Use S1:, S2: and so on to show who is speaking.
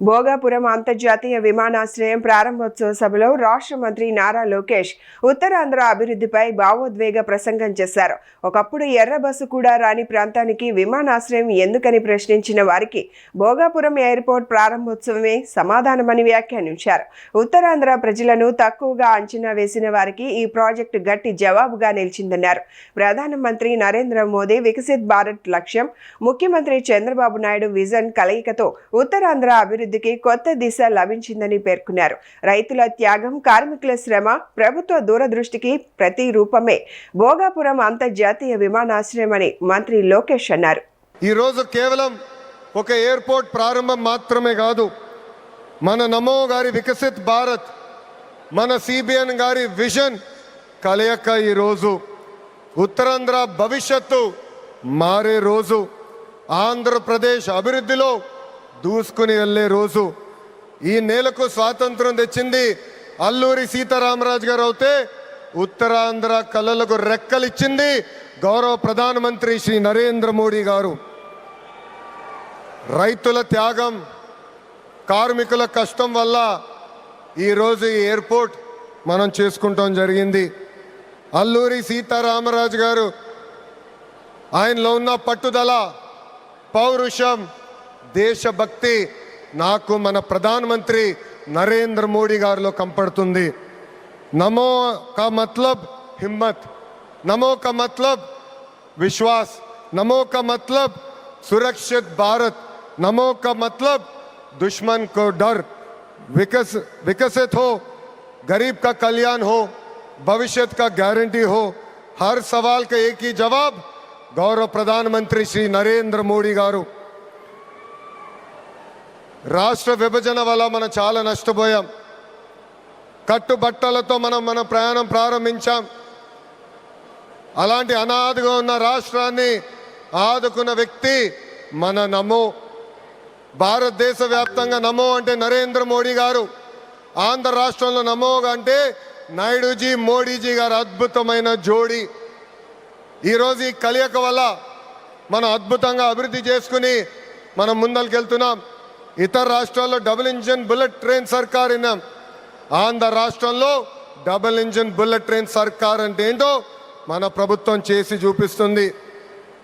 S1: భోగాపురం అంతర్జాతీయ విమానాశ్రయం ప్రారంభోత్సవ సభలో రాష్ట్ర మంత్రి నారా లోకేష్ ఉత్తరాంధ్ర అభివృద్ధిపై భావోద్వేగ ప్రసంగం చేశారు. ఒకప్పుడు ఎర్ర బస్సు కూడా రాని ప్రాంతానికి విమానాశ్రయం ఎందుకని ప్రశ్నించిన వారికి భోగాపురం ఎయిర్పోర్ట్ ప్రారంభోత్సవమే సమాధానమని వ్యాఖ్యానించారు. ఉత్తరాంధ్ర ప్రజలను తక్కువగా అంచనా వేసిన వారికి ఈ ప్రాజెక్టు గట్టి జవాబుగా నిలిచిందన్నారు. ప్రధానమంత్రి నరేంద్ర మోదీ వికసిత్ భారత్ లక్ష్యం, ముఖ్యమంత్రి చంద్రబాబు నాయుడు విజన్ కలయికతో ఉత్తరాంధ్ర అభివృద్ధికి కొత్త దిశ లభించిందని పేర్కొన్నారు. రైతుల త్యాగం, కార్మికుల శ్రమ, ప్రభుత్వ దూరదృష్టికి ప్రతి రూపమే భోగాపురం అంతర్జాతీయ విమానాశ్రయం అని మంత్రి లోకేష్ అన్నారు.
S2: ఈ రోజు కేవలం ఒక ఎయిర్పోర్ట్ ప్రారంభం మాత్రమే కాదు, మన నమో గారి వికసిత్ భారత్, మన సిబిఎన్ గారి విజన్ కలయిక ఈ రోజు ఉత్తరాంధ్ర భవిష్యత్తు మారే రోజు, ఆంధ్రప్రదేశ్ అభివృద్ధిలో దూసుకుని వెళ్ళే రోజు. ఈ నేలకు స్వాతంత్రం తెచ్చింది అల్లూరి సీతారామరాజు గారు అవుతే, ఉత్తరాంధ్ర కళలకు రెక్కలిచ్చింది గౌరవ ప్రధానమంత్రి శ్రీ నరేంద్ర మోడీ గారు. రైతుల త్యాగం, కార్మికుల కష్టం వల్ల ఈరోజు ఈ ఎయిర్పోర్ట్ మనం చేసుకుంటాం జరిగింది. అల్లూరి సీతారామరాజు గారు ఆయనలో ఉన్న పట్టుదల, పౌరుషం, దేశభక్తి నాకు మన ప్రధానమంత్రి నరేంద్ర మోడీ గారిలో కంపడుతుంది. నమో కా మతलब हिम्मत, नमो का मतलब विश्वास, नमो का मतलब सुरक्षित भारत, नमो का मतलब दुश्मन को डर, विकसित हो, गरीब का कल्याण हो, भविष्य का गारंटी हो. हर सवाल का एक ही जवाब गौरव प्रधानमंत्री श्री नरेंद्र मोदी गारू. రాష్ట్ర విభజన వల్ల మనం చాలా నష్టపోయాం. కట్టుబట్టలతో మన ప్రయాణం ప్రారంభించాం. అలాంటి అనాథగా ఉన్న రాష్ట్రాన్ని ఆదుకున్న వ్యక్తి మన నమో. భారతదేశ వ్యాప్తంగా నమో అంటే నరేంద్ర మోడీ గారు, ఆంధ్ర రాష్ట్రంలో నమో అంటే నాయుడుజీ, మోడీజీ గారు అద్భుతమైన జోడీ. ఈరోజు ఈ కలయిక వల్ల మనం అద్భుతంగా అభివృద్ధి చేసుకుని మనం ముందరికెళ్తున్నాం. ఇతర రాష్ట్రాల్లో డబుల్ ఇంజిన్ బుల్లెట్ ట్రైన్ సర్కార్ విన్నాం. ఆంధ్ర రాష్ట్రంలో డబుల్ ఇంజిన్ బుల్లెట్ ట్రైన్ సర్కార్ అంటే ఏంటో మన ప్రభుత్వం చేసి చూపిస్తుంది.